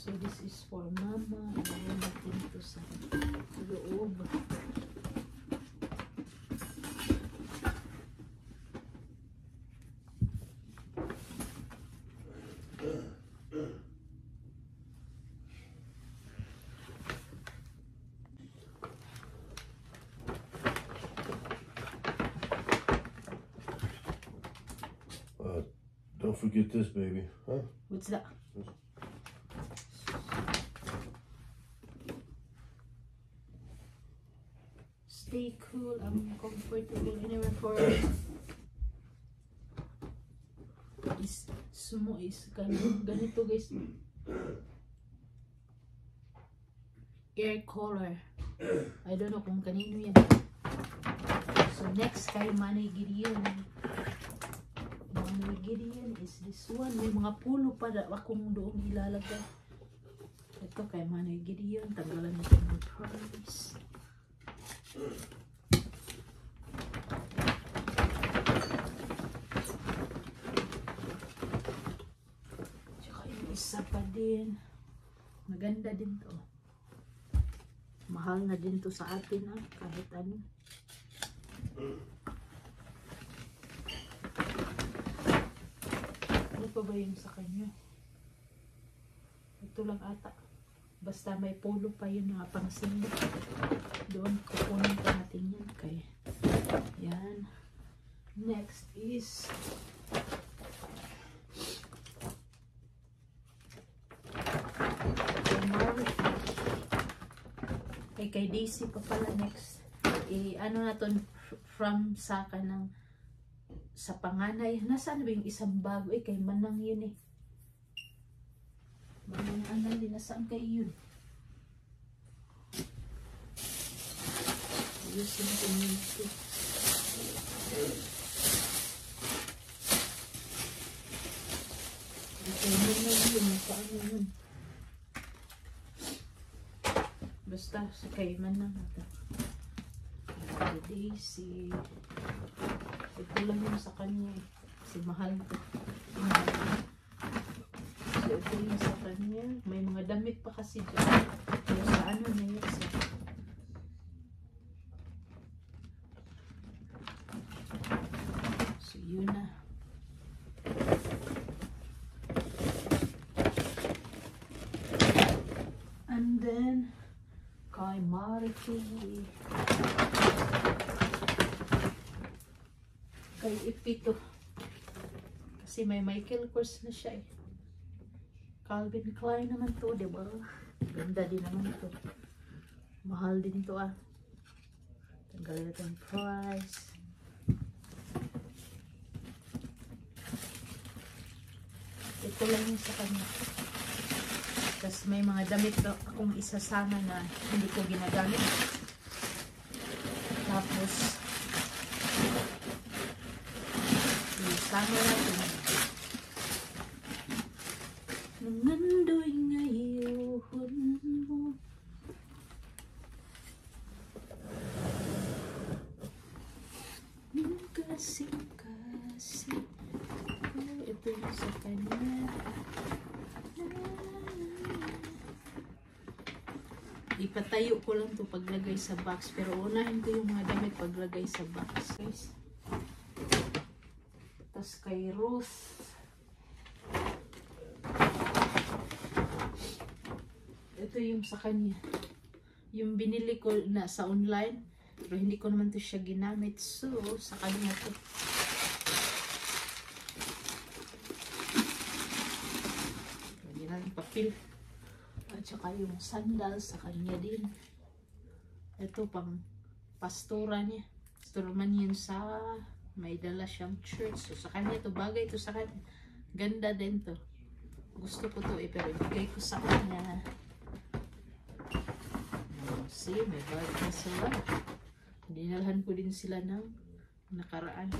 So this is for mama. Ayan natin ito sa loob. Don't forget this, baby. Huh? What's that? Stay cool. I'm comfortable anywhere for is sumo is ganito guys. Air collar. I don't know kung kanino yan. So next kay Manay Gideon. Manay Gideon is this one. May mga pulo pa na akong doon ilalagay. Ito kay Manay Gideon. Tanggalan natin ng price. Tsaka yung isa pa din. Maganda din to. Mahal na din to sa atin kahit ano. Ano pa ba yung sa kanya? Ito lang ata. Basta may polo pa yun mga pangsimba. Doon kukunin pa natin yan kay. Yan. Next is kay Daisy pa pala next. Ano na to from saka ng sa panganay. Nasaan ba yung isang bago? Kay Manang yun eh. Manang anal din. Nasaan kayo yun? Ayusin ko yun ito. Kay Manang yun. Paano yun? Basta kay Manang ito. Kay Daisy. Ito lang yung sa kanya eh. Kasi mahal ito. So ito yung sa kanya. May mga damit pa kasi dyan. Pero sa ano na yun sa so yun na. And then kay Marky. Kay Ipito. Kasi may Michael Kors na siya eh. Calvin Klein naman to, diba? Ganda din naman ito. Mahal din to Tanggalin natin yung price. Ito lang yung sa kanya. Tapos may mga damit akong isasama na hindi ko ginagamit. Tapos isama natin. Nangandoy ngayon mo. Kasing-kasing. Ito yung sa kanya. Ipatayo ko lang to paglagay sa box. Pero unahin ko yung mga damit paglagay sa box. Guys. Tapos kay Ruth. Ito yung sa kanya. Yung binili ko na sa online. Pero hindi ko naman to siya ginamit. So, sa kanya to. Lagyan natin papel. At saka yung sandal sa kanya din. Ito pang pastora niya. Pastora man yun sa may dala siyang church. So sa kanya to, bagay to sa kanya. Ganda din to. Gusto ko to pero ibigay ko sa kanya. See, may bag na sila. Dinalhan ko din sila ng nakaraan.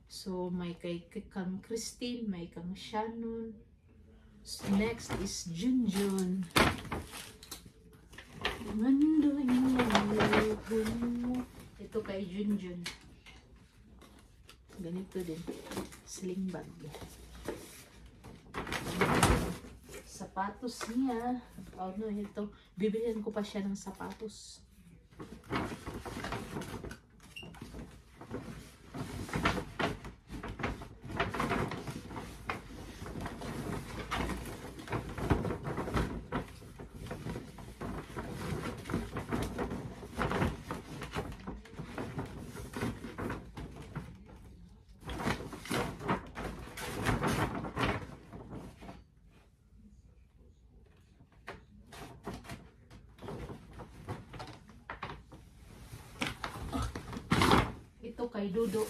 So may kay kang Christine, may kang Shannon. Next is Junjun. Ito kay Junjun. Ganito din. Sling bag. sapatos niya. Oh no, ito. Bibilihan ko pa siya ng sapatos. Ito kay Dodo.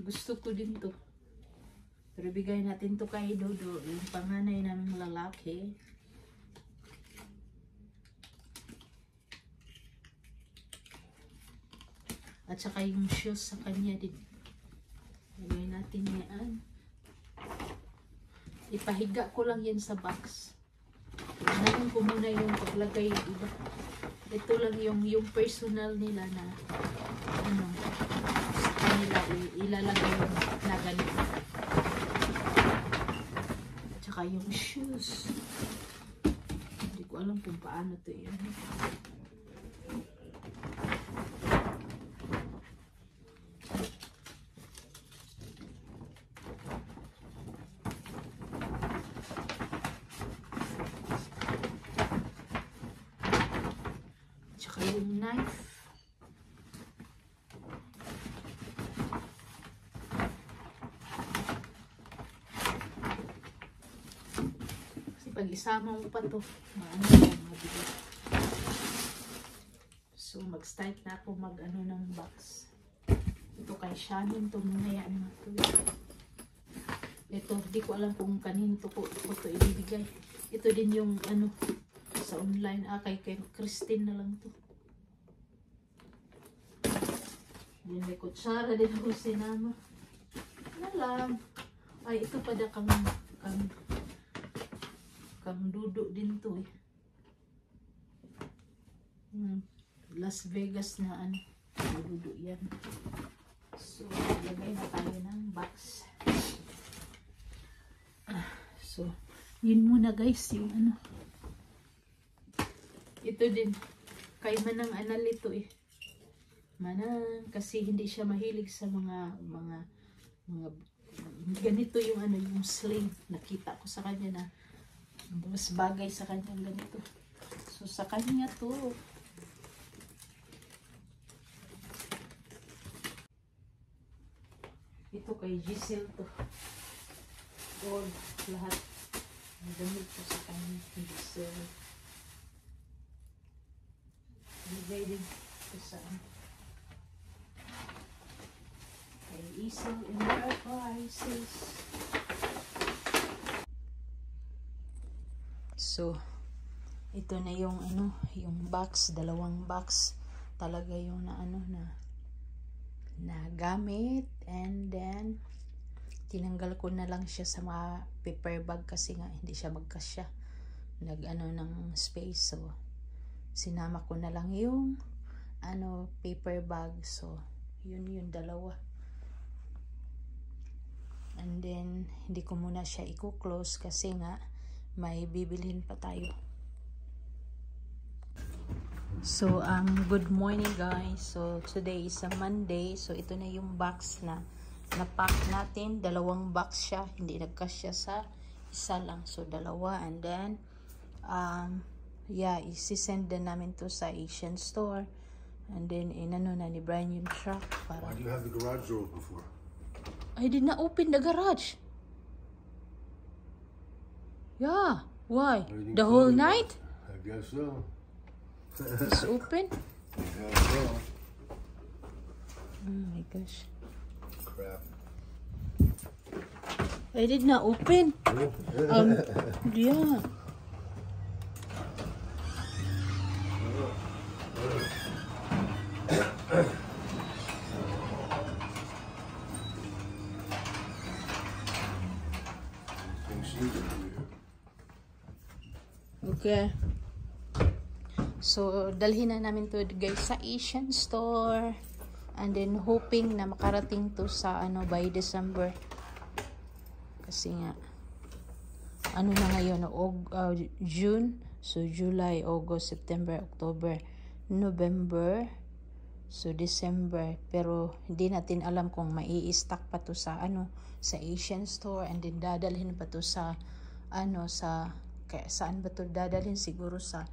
Gusto ko din to. Pero bigay natin to kay Dodo. Yung panganay naming lalaki. At saka yung shoes sa kanya din. Bigay natin yan. Ipahiga ko lang yan sa box. Tignan ko muna yung paglagay iba. Ito lang yung personal nila na ano sa kanila ilalagay na ganito. At saka yung shoes. Hindi ko alam kung paano to yun. Yung knife. Kasi pag isama mo pa to, maano yung mabigat. So mag-start na ako mag-ano ng box. Ito kay Shannon to, muna yan na to. Ito, di ko alam kung kanino to ko to ibibigay. Ito din yung ano sa online, kay Christine na lang to. Din may kutsara din ako sinama. Ano lang. Ay, ito pa da kang Dodo din to eh. Las Vegas na ano. Dodo yan. So, lagay na tayo ng box. So, yun muna guys, yung ano. Ito din. Kay Manang Anal ito eh. Manang, kasi hindi siya mahilig sa mga ganito yung ano, yung sling. Nakita ko sa kanya na mas bagay sa kanya ganito. So sa kanya to. Ito kay Giselle to. Gold lahat. Ang damit ko sa kanya Giselle. Bigay din ko sa Isel Enterprises. So, ito na yung ano, yung box, dalawang box talaga yung na ano na gamit, and then tinanggal ko na lang siya sa mga paper bag kasi nga hindi siya magkasya. Nag-ano ng space, so sinama ko na lang yung ano paper bag. So, yun yung dalawa. And then, hindi ko muna siya i-close kasi nga may bibilhin pa tayo. So, good morning guys. So, today is a Monday. So, ito na yung box na na-pack natin. Dalawang box siya. Hindi nagkasya sa isa lang. So, dalawa. And then, yeah, isi-send na namin to sa Asian store. And then, inano na ni Brian yung truck. Para... Why do you have the garage door before? I did not open the garage. Yeah. Why? The whole night? I guess so. It's open? I guess so. Oh my gosh. Crap. I did not open. Yeah. Okay. So, dalhin na namin to guys sa Asian store. And then, hoping na makarating to sa ano by December. Kasi nga, ano na ngayon, June, so July, August, September, October, November, so December. Pero hindi natin alam kung mai-stock pa to sa sa Asian store, and then dadalhin pa to sa saan ba to dadalhin? Siguro sa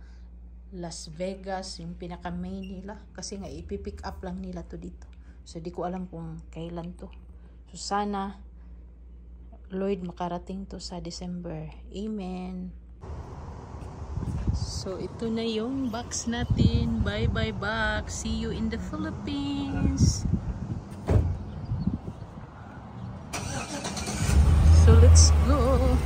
Las Vegas, yung pinaka main nila, kasi nga ipipick up lang nila to dito. So di ko alam kung kailan to. So sana Lloyd makarating to sa December. Amen. So ito na yung box natin. Bye bye box. See you in the Philippines. So let's go.